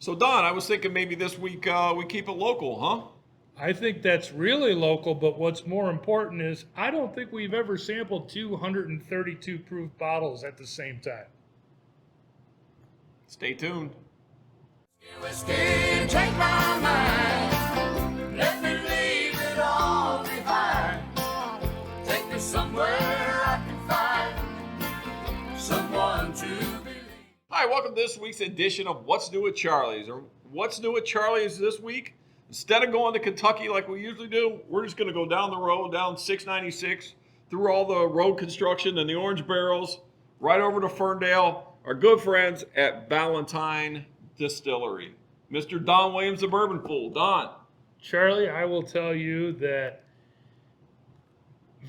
So Don, I was thinking maybe this week we keep it local, huh? I think that's really local, but what's more important is I don't think we've ever sampled 232 proof bottles at the same time. Stay tuned. Whiskey, take my mind. Let me leave it all behind. Take me somewhere I can find someone to believe. Hi, welcome to this week's edition of What's New at Charlie's. Or What's New at Charlie's this week? Instead of going to Kentucky like we usually do, we're just going to go down the road, down 696, through all the road construction and the orange barrels, right over to Ferndale, our good friends at Valentine Distillery. Mr. Don Williams, the Bourbon Fool. Don. Charlie, I will tell you that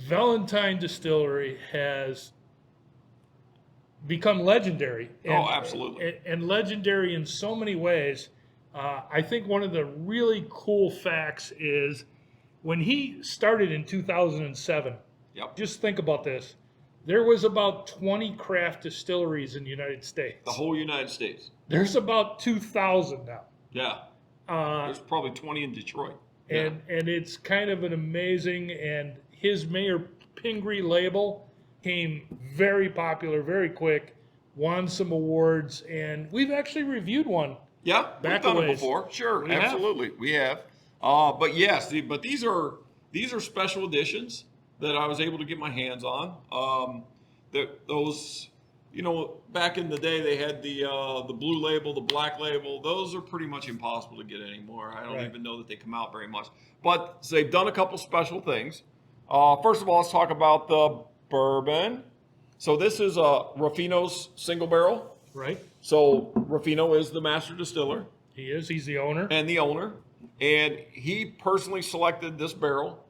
Valentine Distillery has become legendary. Oh, absolutely. And legendary in so many ways. I think one of the really cool facts is when he started in 2007, Yep. just think about this. There was about 20 craft distilleries in the United States. The whole United States. There's about 2,000 now. Yeah. There's probably 20 in Detroit. And it's kind of an amazing, and his Mayor Pingree label came very popular, very quick, won some awards, and we've actually reviewed one. Yeah, we've Back done a it ways. before. Sure, We have. absolutely, we have. But yes, but these are special editions that I was able to get my hands on. Those, back in the day they had the blue label, the black label. Those are pretty much impossible to get anymore. I don't Right. even know that they come out very much. But so they've done a couple special things. First of all, let's talk about the bourbon. So this is Rifino's single barrel. Right? So Rifino is the master distiller He is. He's the owner. and the owner, and he personally selected this barrel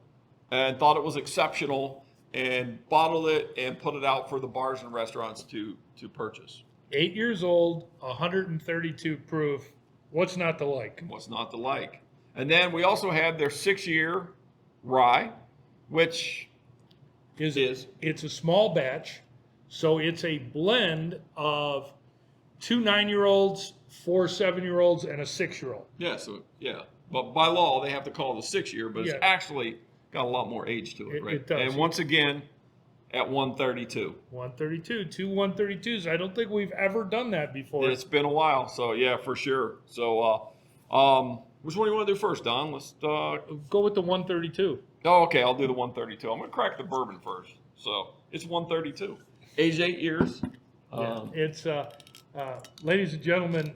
and thought it was exceptional and bottled it and put it out for the bars and restaurants to purchase. 8 years old, 132 proof. What's not to like? What's not to like? And then we also had their 6-year rye, which is It's a small batch, so it's a blend of 2 9-year-olds, 4 7-year-olds, and a 6-year-old. But by law they have to call it a 6-year, but it's Yeah. actually got a lot more age to it, It right? does. And once again, at 132. 132, 2 132s. I don't think we've ever done that before. It's been a while, so yeah, for sure. So, which one do you want to do first, Don? Let's. Go with the 132. Oh, okay. I'll do the 132. I'm gonna crack the bourbon first. So it's 132. Age 8 years. It's, ladies and gentlemen,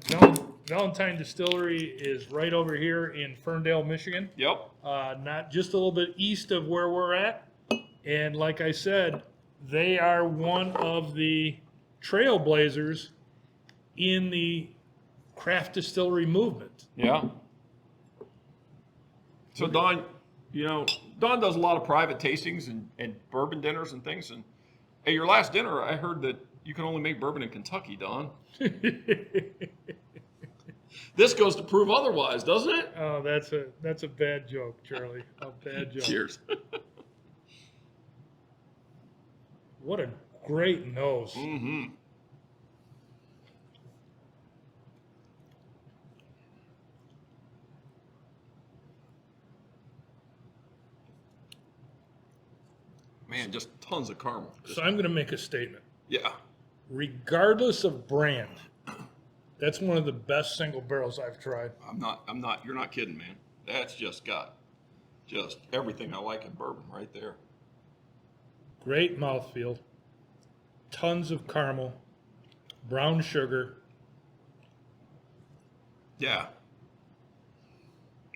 Valentine Distillery is right over here in Ferndale, Michigan. Yep. Not just a little bit east of where we're at. And like I said, they are one of the trailblazers in the craft distillery movement. Yeah. So Don, Don does a lot of private tastings and bourbon dinners and things. And at your last dinner, I heard that you can only make bourbon in Kentucky, Don. This goes to prove otherwise, doesn't it? Oh, that's a bad joke, Charlie. A bad joke. Cheers. What a great nose. Mm-hmm. Man, just tons of caramel. So I'm going to make a statement. Yeah. Regardless of brand, that's one of the best single barrels I've tried. You're not kidding, man. That's just got just everything I like in bourbon right there. Great mouthfeel, tons of caramel, brown sugar. Yeah.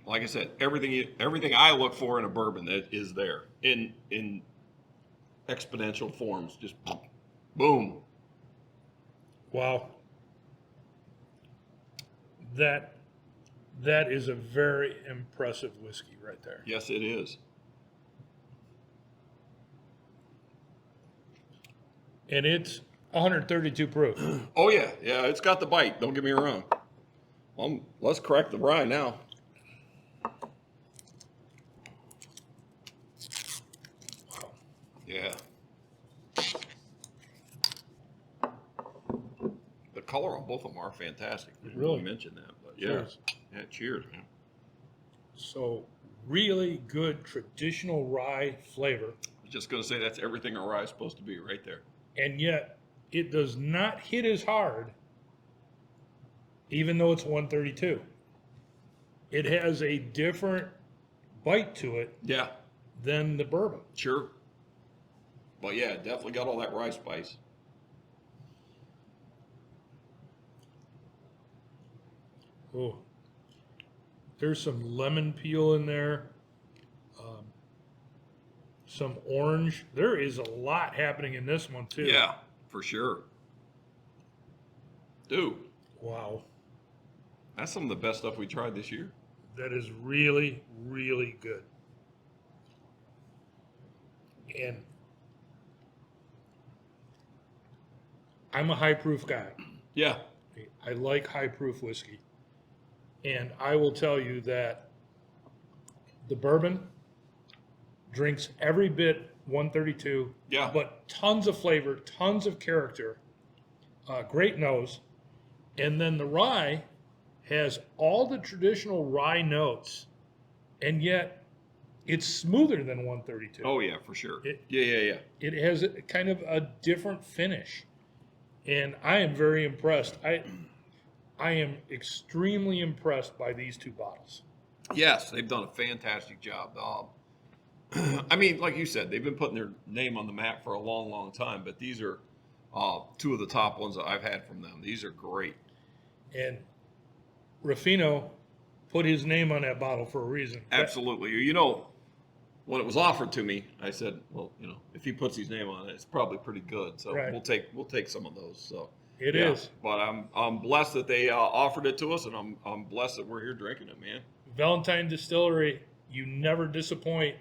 Like I said, everything I look for in a bourbon that is there in exponential forms. Just boom. Wow. That is a very impressive whiskey right there. Yes, it is. And it's 132 proof. Oh yeah, it's got the bite. Don't get me wrong. Let's crack the rye now. Yeah. The color on both both of them are fantastic. I didn't Really? mention that, but yeah. Cheers. Yeah, cheers, man. So really good traditional rye flavor, I was just gonna say that's everything a rye is supposed to be right there. and yet it does not hit as hard, even though it's 132. It has a different bite to it Yeah, than the bourbon. sure. But yeah, definitely got all that rye spice. Oh, there's some lemon peel in there, some orange. There is a lot happening in this one too. Yeah, for sure. Dude, Wow, that's some of the best stuff we tried this year. that is really, really good. And I'm a high proof guy. Yeah, I like high proof whiskey. And I will tell you that the bourbon drinks every bit 132, Yeah. but tons of flavor, tons of character, great nose. And then the rye has all the traditional rye notes, and yet it's smoother than 132. Oh yeah, for sure. It- Yeah. It has a kind of a different finish, and I am very impressed. I am extremely impressed by these two bottles. Yes, they've done a fantastic job. I mean, like you said, they've been putting their name on the map for a long, long time. But these are two of the top ones that I've had from them. These are great. And Rifino put his name on that bottle for a reason. Absolutely. You know, when it was offered to me, I said, well, you know, if he puts his name on it, it's probably pretty good. So Right. we'll take some of those. So It yeah. is. But I'm blessed that they offered it to us, and I'm blessed that we're here drinking it, man. Valentine Distillery, you never disappoint.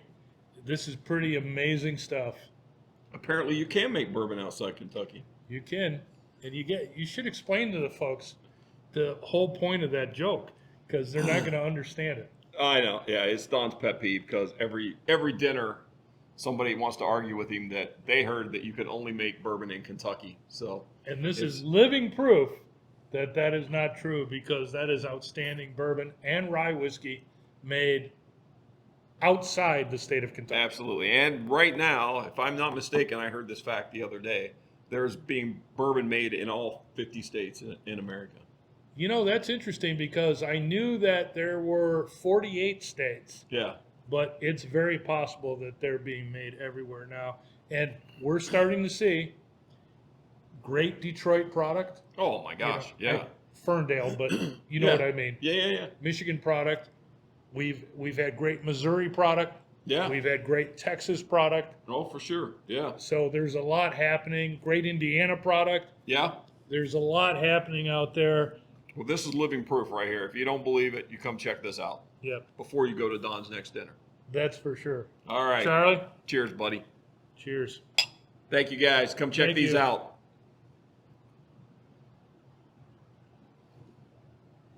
This is pretty amazing stuff. Apparently, you can make bourbon outside Kentucky. You can, and you should explain to the folks the whole point of that joke, because they're not going to understand it. I know. Yeah, it's Don's pet peeve because every dinner, somebody wants to argue with him that they heard that you could only make bourbon in Kentucky. So And this It's- is living proof that that is not true, because that is outstanding bourbon and rye whiskey made outside the state of Kentucky. absolutely. And right now, if I'm not mistaken, I heard this fact the other day. There's being bourbon made in all 50 states in America. You know, that's interesting, because I knew that there were 48 states, Yeah. but it's very possible that they're being made everywhere now. And we're starting to see great Detroit product. Oh my you know, gosh. Yeah. Ferndale, but you know Yeah. what I mean. Yeah. Michigan product. We've had great Missouri product. Yeah. We've had great Texas product. Oh, for sure. Yeah. So there's a lot happening. Great Indiana product. Yeah. There's a lot happening out there. Well, this is living proof right here. If you don't believe it, you come check this out Yep, before you go to Don's next dinner. that's for sure. All right. Charlie, Cheers, buddy. cheers. Thank you, guys. Come check Thank these you. out.